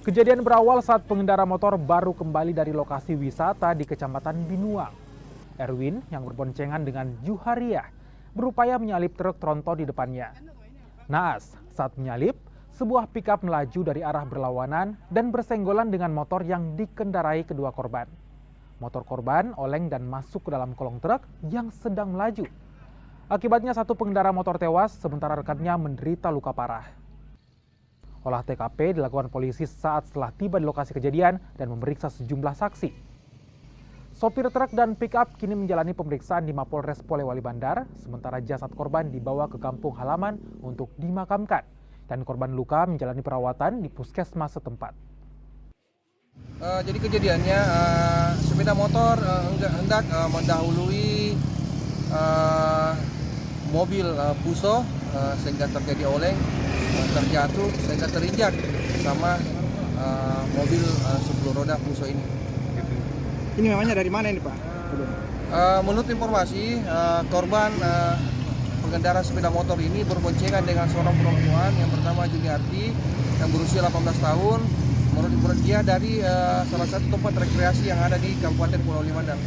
Kejadian berawal saat pengendara motor baru kembali dari lokasi wisata di Kecamatan Binuang. Erwin yang berboncengan dengan Juhariah berupaya menyalip truk tronton di depannya. Naas, saat menyalip, sebuah pickup melaju dari arah berlawanan dan bersenggolan dengan motor yang dikendarai kedua korban. Motor korban oleng dan masuk ke dalam kolong truk yang sedang melaju. Akibatnya satu pengendara motor tewas, sementara rekannya menderita luka parah. Olah TKP dilakukan polisi saat setelah tiba di lokasi kejadian dan memeriksa sejumlah saksi. Sopir truk dan pick-up kini menjalani pemeriksaan di Mapolres Polewali Mandar, sementara jasad korban dibawa ke kampung halaman untuk dimakamkan, dan korban luka menjalani perawatan di puskesmas setempat. Jadi kejadiannya sepeda motor hendak mendahului mobil Puso sehingga terjadi oleng, terjatuh sehingga terinjak sama mobil 10 roda Puso ini. Ini memangnya dari mana ini Pak? Menurut informasi, korban pengendara sepeda motor ini berboncengan dengan seorang perempuan yang bernama Juniarti yang berusia 18 tahun. Menurut dia dari salah satu tempat rekreasi yang ada di Kabupaten Polewali Mandar.